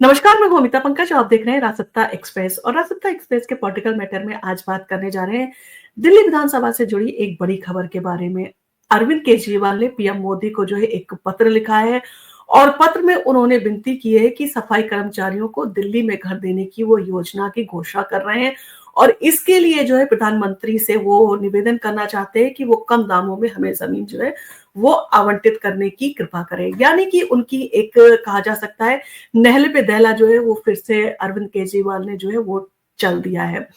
नमस्कार, मैं हूँ अमिता पंकज और आप देख रहे हैं राजसत्ता एक्सप्रेस और राजसत्ता एक्सप्रेस के पॉलिटिकल मैटर में आज बात करने जा रहे हैं दिल्ली विधानसभा से जुड़ी एक बड़ी खबर के बारे में। अरविंद केजरीवाल ने पीएम मोदी को जो है एक पत्र लिखा है और पत्र में उन्होंने विनती की है कि सफाई कर्मचारियों को दिल्ली में घर देने की वो योजना की घोषणा कर रहे हैं और इसके लिए जो है प्रधानमंत्री से वो निवेदन करना चाहते हैं कि वो कम दामों में हमें जमीन जो है वो आवंटित करने की कृपा करें। यानी कि उनकी एक कहा जा सकता है नहले पे दहला जो है वो फिर से अरविंद केजरीवाल ने जो है वो चल दिया है।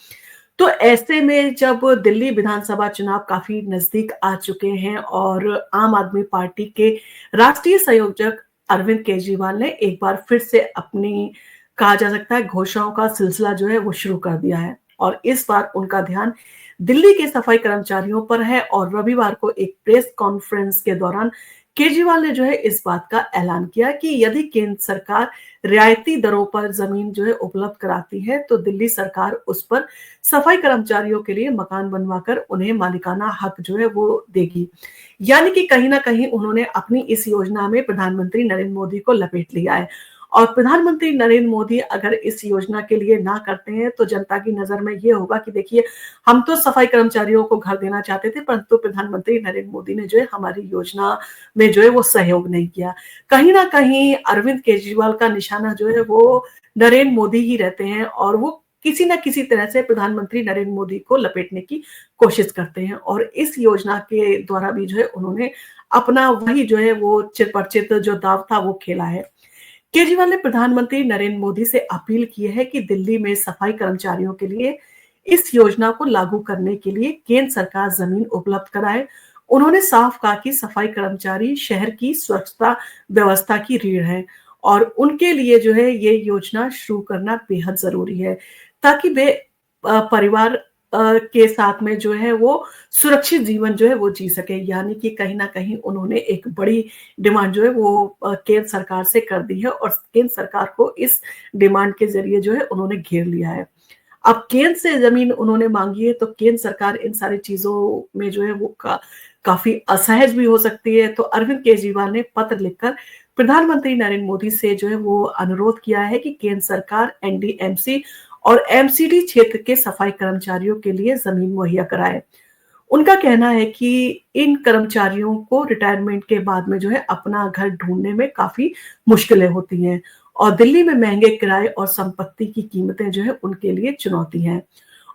तो ऐसे में जब दिल्ली विधानसभा चुनाव काफी नजदीक आ चुके हैं और आम आदमी पार्टी के राष्ट्रीय संयोजक अरविंद केजरीवाल ने एक बार फिर से अपनी कहा जा सकता है घोषणाओं का सिलसिला जो है वो शुरू कर दिया है और इस बार उनका ध्यान दिल्ली के सफाई कर्मचारियों पर है और रविवार को एक प्रेस कॉन्फ्रेंस के दौरान केजरीवाल ने जो है इस बात का ऐलान किया कि यदि केंद्र सरकार रियायती दरों पर जमीन जो है उपलब्ध कराती है तो दिल्ली सरकार उस पर सफाई कर्मचारियों के लिए मकान बनवाकर उन्हें मालिकाना हक जो है वो देगी। यानी कि कहीं ना कहीं उन्होंने अपनी इस योजना में प्रधानमंत्री नरेंद्र मोदी को लपेट लिया है और प्रधानमंत्री नरेंद्र मोदी अगर इस योजना के लिए ना करते हैं तो जनता की नजर में ये होगा कि देखिए हम तो सफाई कर्मचारियों को घर देना चाहते थे परंतु प्रधानमंत्री नरेंद्र मोदी ने जो है हमारी योजना में जो है वो सहयोग नहीं किया। कहीं ना कहीं अरविंद केजरीवाल का निशाना जो है वो नरेंद्र मोदी ही रहते हैं और वो किसी ना किसी तरह से प्रधानमंत्री नरेंद्र मोदी को लपेटने की कोशिश करते हैं और इस योजना के द्वारा भी जो है उन्होंने अपना वही जो है वो चिरपरिचित जो दाव था वो खेला है। केजरीवाल ने प्रधानमंत्री नरेंद्र मोदी से अपील की है कि दिल्ली में सफाई कर्मचारियों के लिए इस योजना को लागू करने के लिए केंद्र सरकार जमीन उपलब्ध कराए। उन्होंने साफ कहा कि सफाई कर्मचारी शहर की स्वच्छता व्यवस्था की रीढ़ है और उनके लिए जो है ये योजना शुरू करना बेहद जरूरी है ताकि वे परिवार के साथ में जो है वो सुरक्षित जीवन जो है वो जी सके। यानी कि कहीं ना कहीं उन्होंने एक बड़ी डिमांड जो है वो केंद्र सरकार से कर दी है और केंद्र सरकार को इस डिमांड के जरिए जो है उन्होंने घेर लिया है। अब केंद्र से जमीन उन्होंने मांगी है तो केंद्र सरकार इन सारी चीजों में जो है वो काफी असहज भी हो सकती है। तो अरविंद केजरीवाल ने पत्र लिखकर प्रधानमंत्री नरेंद्र मोदी से जो है वो अनुरोध किया है कि केंद्र सरकार एनडीएमसी और एमसीडी क्षेत्र के सफाई कर्मचारियों के लिए जमीन मुहैया कराए। उनका कहना है कि इन कर्मचारियों को रिटायरमेंट के बाद में जो है अपना घर ढूंढने में काफी मुश्किलें होती हैं और दिल्ली में महंगे किराए और संपत्ति की कीमतें जो है उनके लिए चुनौती हैं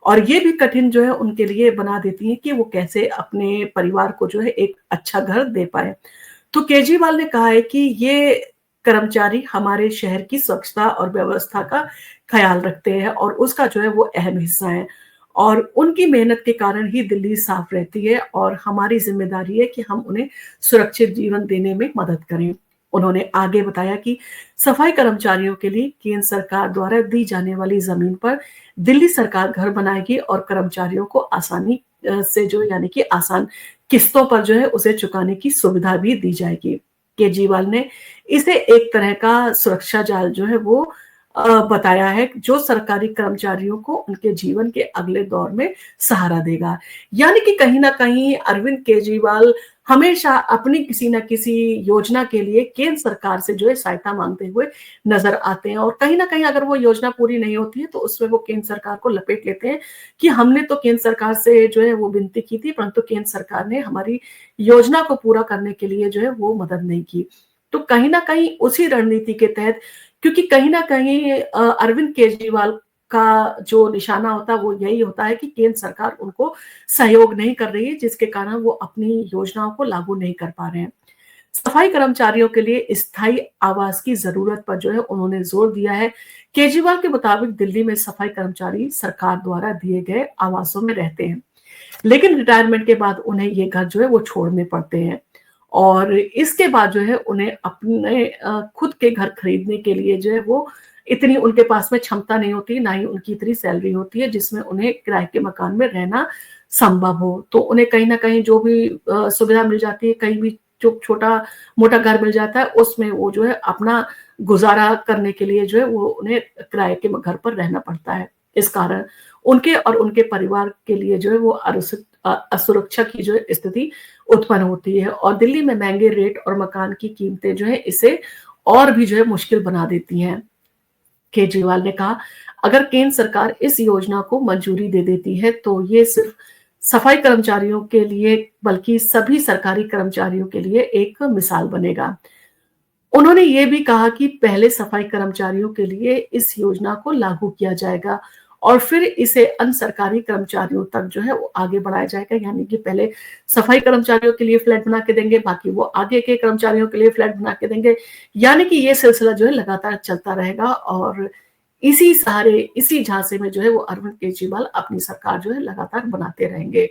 और ये भी कठिन जो है उनके लिए बना देती हैं कि वो कैसे अपने परिवार को जो है एक अच्छा घर दे पाए। तो केजरीवाल ने कहा है कि ये कर्मचारी हमारे शहर की स्वच्छता और व्यवस्था का ख्याल रखते हैं और उसका जो है वो अहम हिस्सा है और उनकी मेहनत के कारण ही दिल्ली साफ रहती है और हमारी जिम्मेदारी है कि हम उन्हें सुरक्षित जीवन देने में मदद करें। उन्होंने आगे बताया कि सफाई कर्मचारियों के लिए केंद्र सरकार द्वारा दी जाने वाली जमीन पर दिल्ली सरकार घर बनाएगी और कर्मचारियों को आसानी से जो यानी कि आसान किस्तों पर जो है उसे चुकाने की सुविधा भी दी जाएगी। केजरीवाल ने इसे एक तरह का सुरक्षा जाल जो है वो बताया है जो सरकारी कर्मचारियों को उनके जीवन के अगले दौर में सहारा देगा। यानी कि कहीं ना कहीं अरविंद केजरीवाल हमेशा अपनी किसी न किसी योजना के लिए केंद्र सरकार से जो है सहायता मांगते हुए नजर आते हैं और कहीं ना कहीं अगर वो योजना पूरी नहीं होती है तो उसमें वो केंद्र सरकार को लपेट लेते हैं कि हमने तो केंद्र सरकार से जो है वो विनती की थी परंतु केंद्र सरकार ने हमारी योजना को पूरा करने के लिए जो है वो मदद नहीं की। तो कहीं ना कहीं उसी रणनीति के तहत क्योंकि कहीं ना कहीं अरविंद केजरीवाल का जो निशाना होता है वो यही होता है कि केंद्र सरकार उनको सहयोग नहीं कर रही है जिसके कारण वो अपनी योजनाओं को लागू नहीं कर पा रहे हैं। सफाई कर्मचारियों के लिए स्थायी आवास की जरूरत पर जो है उन्होंने जोर दिया है। केजरीवाल के मुताबिक दिल्ली में सफाई कर्मचारी सरकार द्वारा दिए गए आवासों में रहते हैं लेकिन रिटायरमेंट के बाद उन्हें ये घर जो है वो छोड़ने पड़ते हैं और इसके बाद जो है उन्हें अपने खुद के घर खरीदने के लिए जो है वो इतनी उनके पास में क्षमता नहीं होती ना ही उनकी इतनी सैलरी होती है जिसमें उन्हें किराए के मकान में रहना संभव हो। तो उन्हें कहीं ना कहीं जो भी सुविधा मिल जाती है कहीं भी जो छोटा मोटा घर मिल जाता है उसमें वो जो है अपना गुजारा करने के लिए जो है वो उन्हें किराए के घर पर रहना पड़ता है। इस कारण उनके और उनके परिवार के लिए जो है वो असुरक्षा की जो है स्थिति उत्पन्न होती है और दिल्ली में महंगे रेट और मकान की कीमतें जो है इसे और भी जो है मुश्किल बना देती हैं। केजरीवाल ने कहा, अगर केंद्र सरकार इस योजना को मंजूरी दे देती है तो ये सिर्फ सफाई कर्मचारियों के लिए बल्कि सभी सरकारी कर्मचारियों के लिए एक मिसाल बनेगा। उन्होंने ये भी कहा कि पहले सफाई कर्मचारियों के लिए इस योजना को लागू किया जाएगा और फिर इसे अन्य सरकारी कर्मचारियों तक जो है वो आगे बढ़ाया जाएगा। यानी कि पहले सफाई कर्मचारियों के लिए फ्लैट बना के देंगे, बाकी वो आगे के कर्मचारियों के लिए फ्लैट बना के देंगे। यानी कि ये सिलसिला जो है लगातार चलता रहेगा और इसी सहारे, इसी झांसे में जो है वो अरविंद केजरीवाल अपनी सरकार जो है लगातार बनाते रहेंगे।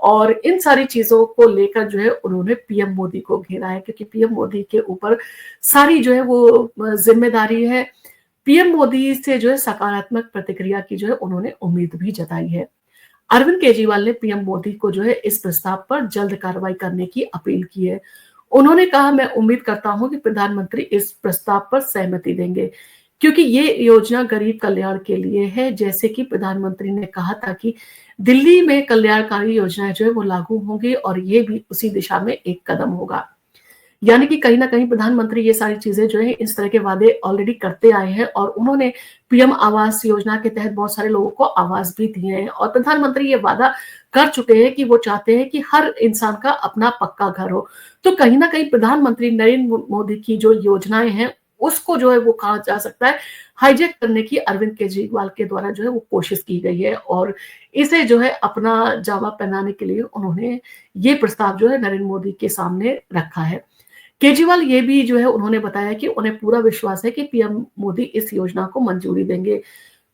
और इन सारी चीजों को लेकर जो है उन्होंने पीएम मोदी को घेरा है, क्योंकि पीएम मोदी के ऊपर सारी जो है वो जिम्मेदारी है। पीएम मोदी से जो है सकारात्मक प्रतिक्रिया की जो है उन्होंने उम्मीद भी जताई है। अरविंद केजरीवाल ने पीएम मोदी को जो है इस प्रस्ताव पर जल्द कार्रवाई करने की अपील की है। उन्होंने कहा, मैं उम्मीद करता हूं कि प्रधानमंत्री इस प्रस्ताव पर सहमति देंगे, क्योंकि ये योजना गरीब कल्याण के लिए है। जैसे कि प्रधानमंत्री ने कहा था कि दिल्ली में कल्याणकारी योजनाएं जो है वो लागू होंगी और ये भी उसी दिशा में एक कदम होगा। यानी कि कहीं ना कहीं प्रधानमंत्री ये सारी चीजें जो है इस तरह के वादे ऑलरेडी करते आए हैं और उन्होंने पीएम आवास योजना के तहत बहुत सारे लोगों को आवास भी दिए हैं और प्रधानमंत्री ये वादा कर चुके हैं कि वो चाहते हैं कि हर इंसान का अपना पक्का घर हो। तो कहीं ना कहीं प्रधानमंत्री नरेंद्र मोदी की जो योजनाएं हैं उसको जो है वो कहा जा सकता है हाईजैक करने की अरविंद केजरीवाल के द्वारा जो है वो कोशिश की गई है और इसे जो है अपना जामा पहनाने के लिए उन्होंने ये प्रस्ताव जो है नरेंद्र मोदी के सामने रखा है। केजरीवाल ये भी जो है उन्होंने बताया कि उन्हें पूरा विश्वास है कि पीएम मोदी इस योजना को मंजूरी देंगे,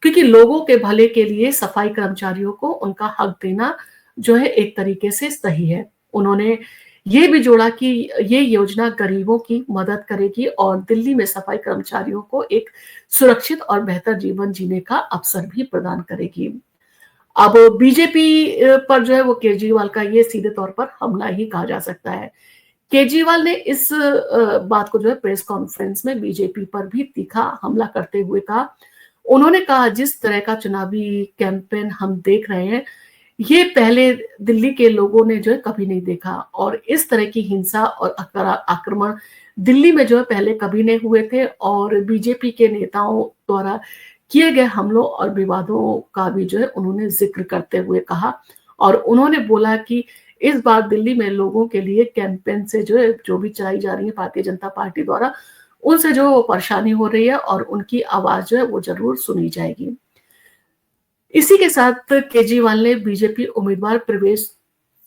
क्योंकि लोगों के भले के लिए सफाई कर्मचारियों को उनका हक देना जो है एक तरीके से सही है। उन्होंने ये भी जोड़ा कि ये योजना गरीबों की मदद करेगी और दिल्ली में सफाई कर्मचारियों को एक सुरक्षित और बेहतर जीवन जीने का अवसर भी प्रदान करेगी। अब बीजेपी पर जो है वो केजरीवाल का ये सीधे तौर पर हमला ही कहा जा सकता है। केजरीवाल ने इस बात को जो है प्रेस कॉन्फ्रेंस में बीजेपी पर भी तीखा हमला करते हुए कहा। उन्होंने कहा, जिस तरह का चुनावी कैंपेन हम देख रहे हैं ये पहले दिल्ली के लोगों ने जो है कभी नहीं देखा और इस तरह की हिंसा और आक्रमण दिल्ली में जो है पहले कभी नहीं हुए थे और बीजेपी के नेताओं द्वारा किए गए हमलों और विवादों का भी जो है उन्होंने जिक्र करते हुए कहा और उन्होंने बोला कि इस बार दिल्ली में लोगों के लिए कैंपेन से जो है जो भी चलाई जा रही है भारतीय जनता पार्टी द्वारा उनसे जो वो परेशानी हो रही है और उनकी आवाज जो है वो जरूर सुनी जाएगी। इसी के साथ केजरीवाल ने बीजेपी उम्मीदवार प्रवेश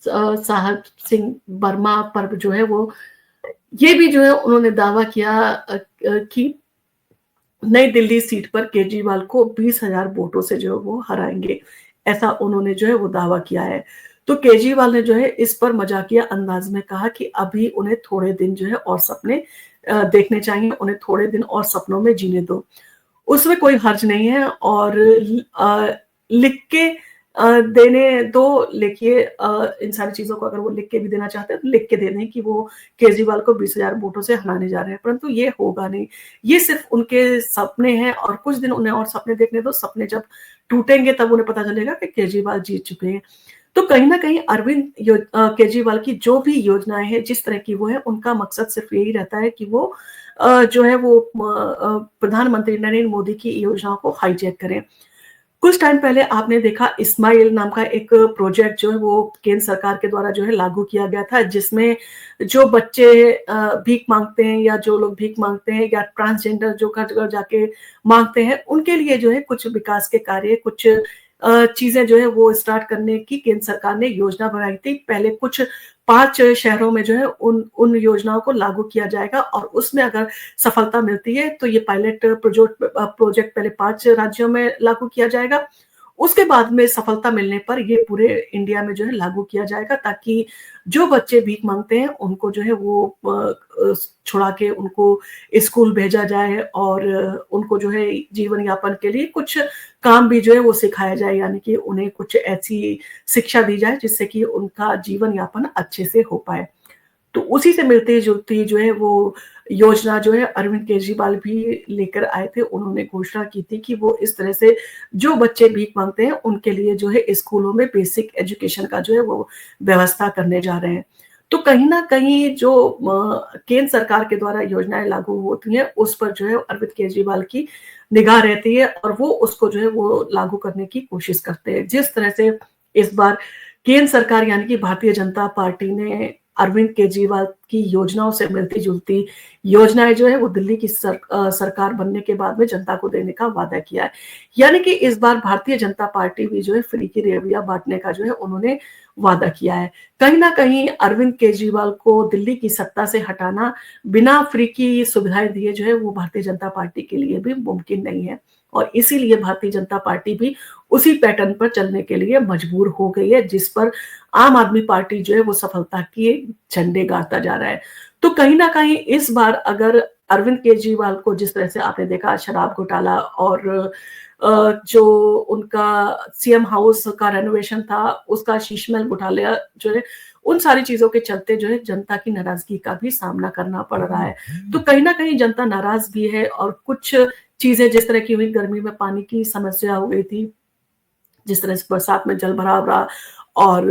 साहब सिंह वर्मा पर जो है वो ये भी जो है उन्होंने दावा किया कि नई दिल्ली सीट पर केजरीवाल को 20,000 वोटों से जो है वो हराएंगे, ऐसा उन्होंने जो है वो दावा किया है। तो केजरीवाल ने जो है इस पर मजाकिया अंदाज में कहा कि अभी उन्हें थोड़े दिन जो है और सपने देखने चाहिए, उन्हें थोड़े दिन और सपनों में जीने दो, उसमें कोई हर्ज नहीं है और लिख के देने दो। लिखिए, इन सारी चीजों को अगर वो लिख के भी देना चाहते हैं तो लिख के दे दें कि वो केजरीवाल को 20,000 वोटों से हराने जा रहे हैं, परंतु ये होगा नहीं। ये सिर्फ उनके सपने हैं और कुछ दिन उन्हें और सपने देखने दो। सपने जब टूटेंगे तब उन्हें पता चलेगा कि केजरीवाल जीत चुके हैं। तो कहीं ना कहीं अरविंद केजरीवाल की जो भी योजनाएं हैं जिस तरह की वो है उनका मकसद सिर्फ यही रहता है कि वो जो है वो प्रधानमंत्री नरेंद्र मोदी की योजनाओं को हाईजैक करें। कुछ टाइम पहले आपने देखा स्माइल नाम का एक प्रोजेक्ट जो है वो केंद्र सरकार के द्वारा जो है लागू किया गया था, जिसमें जो बच्चे भीख मांगते हैं या जो लोग भीख मांगते हैं या ट्रांसजेंडर जो घर घर जाके मांगते हैं उनके लिए जो है कुछ विकास के कार्य, कुछ चीजें जो है वो स्टार्ट करने की केंद्र सरकार ने योजना बनाई थी। पहले कुछ 5 शहरों में जो है उन योजनाओं को लागू किया जाएगा और उसमें अगर सफलता मिलती है तो ये पायलट प्रोजेक्ट पहले 5 राज्यों में लागू किया जाएगा। उसके बाद में सफलता मिलने पर ये पूरे इंडिया में जो है लागू किया जाएगा, ताकि जो बच्चे भीख मांगते हैं उनको जो है वो छुड़ा के उनको स्कूल भेजा जाए और उनको जो है जीवन यापन के लिए कुछ काम भी जो है वो सिखाया जाए, यानी कि उन्हें कुछ ऐसी शिक्षा दी जाए जिससे कि उनका जीवन यापन अच्छे से हो पाए। तो उसी से मिलती जुलती जो है वो योजना जो है अरविंद केजरीवाल भी लेकर आए थे। उन्होंने घोषणा की थी कि वो इस तरह से जो बच्चे भीख मांगते हैं उनके लिए जो है स्कूलों में बेसिक एजुकेशन का जो है वो व्यवस्था करने जा रहे हैं। तो कहीं ना कहीं जो केंद्र सरकार के द्वारा योजनाएं लागू होती हैं उस पर जो है अरविंद केजरीवाल की निगाह रहती है और वो उसको जो है वो लागू करने की कोशिश करते हैं। जिस तरह से इस बार केंद्र सरकार यानी कि भारतीय जनता पार्टी ने अरविंद केजरीवाल की योजनाओं से मिलती-जुलती योजनाएँ जो है वो दिल्ली की सरकार बनने के बाद में जनता को देने का वादा किया है। यानी कि इस बार भारतीय जनता पार्टी भी जो है फ्री की रेवड़ियाँ बाँटने का जो है उन्होंने वादा किया है। कहीं न कहीं अरविंद केजरीवाल को दिल्ली की सत्ता से हटाना बिना फ्री की सुविधाएँ दिए जो है वो भारतीय जनता पार्टी के लिए भी मुमकिन नहीं है। और इसीलिए भारतीय जनता पार्टी भी उसी पैटर्न पर चलने के लिए मजबूर हो गई है, जिस पर आम आदमी पार्टी जो है वो सफलता के झंडे गाड़ता जा रहा है। तो कहीं न कहीं इस बार अगर अरविंद केजरीवाल को जिस तरह से आपने देखा शराब घोटाला और जो उनका सीएम हाउस का रेनोवेशन था, उसका शीशमहल घोटाला जो है, उन सारी चीज़ों के चलते जो है जनता की नाराज़गी का भी सामना करना पड़ रहा है। तो कहीं न कहीं जनता नाराज़ भी है और कुछ चीज़ें जिस तरह की हुई गर्मी में पानी की समस्या हो गई थी, जिस तरह से बरसात में जल-भराव रहा और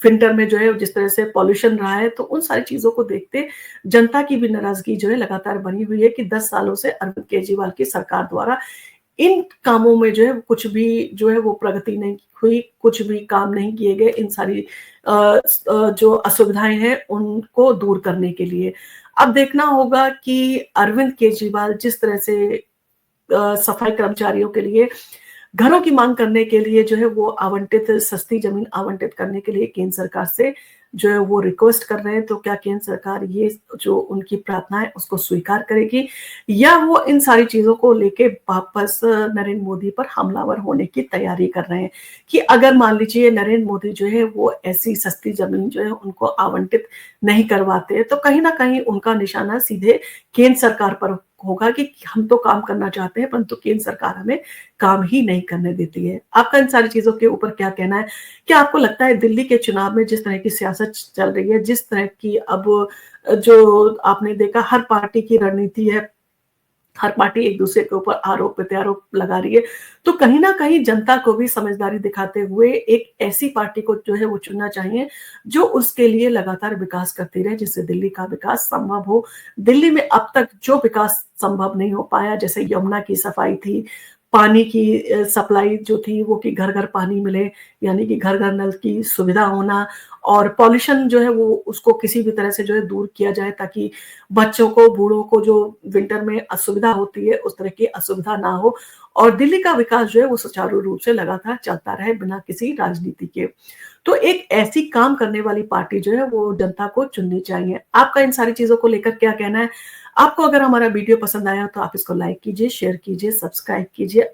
विंटर में जो है जिस तरह से पॉल्यूशन रहा है, तो उन सारी चीज़ों को देखते जनता की भी नाराज़गी जो है लगातार बनी हुई है कि 10 सालों से अरविंद केजरीवाल की सरकार द्वारा इन कामों में जो है कुछ भी जो है वो प्रगति नहीं हुई, कुछ भी काम नहीं किए गए इन सारी जो असुविधाएँ हैं उनको दूर करने के लिए। अब देखना होगा कि अरविंद केजरीवाल जिस तरह से सफाई कर्मचारियों के लिए घरों की माँग करने के लिए जो है वो आवंटित सस्ती ज़मीन आवंटित करने के लिए केंद्र सरकार से जो है वो रिक्वेस्ट कर रहे हैं, तो क्या केंद्र सरकार ये जो उनकी प्रार्थना है उसको स्वीकार करेगी या वो इन सारी चीज़ों को लेके वापस नरेंद्र मोदी पर हमलावर होने की तैयारी कर रहे हैं, कि अगर मान लीजिए नरेंद्र मोदी जो है वो ऐसी सस्ती ज़मीन जो है उनको आवंटित नहीं करवाते, तो कहीं न कहीं उनका निशाना सीधे केंद्र सरकार पर होगा कि हम तो काम करना चाहते हैं, परंतु केंद्र सरकार हमें काम ही नहीं करने देती है। आपका इन सारी चीज़ों के ऊपर क्या कहना है? क्या आपको लगता है दिल्ली के चुनाव में जिस तरह की सियासत चल रही है, जिस तरह की अब जो आपने देखा हर पार्टी की रणनीति है, हर पार्टी एक-दूसरे के ऊपर आरोप-प्रत्यारोप लगा रही है, तो कहीं न कहीं जनता को भी समझदारी दिखाते हुए एक ऐसी पार्टी को जो है वो चुनना चाहिए, जो उसके लिए लगातार विकास करती रहे, जिससे दिल्ली का विकास संभव हो। दिल्ली में अब तक जो विकास संभव नहीं हो पाया, जैसे यमुना की सफाई थी, पानी की सप्लाई जो थी वो कि घर-घर पानी मिले, यानी कि घर-घर नल की सुविधा होना और पॉल्यूशन जो है वो उसको किसी भी तरह से जो है दूर किया जाए ताकि बच्चों को, बूढ़ों को जो विंटर में असुविधा होती है, उस तरह की असुविधा ना हो और दिल्ली का विकास जो है वो सुचारू रूप से लगातार चलता रहे बिना किसी राजनीति के। तो एक ऐसी काम करने वाली पार्टी जो है वो जनता को चुननी चाहिए। आपका इन सारी चीज़ों को लेकर क्या कहना है? आपको अगर हमारा वीडियो पसंद आया तो आप इसको लाइक कीजिए, शेयर कीजिए, सब्सक्राइब कीजिए।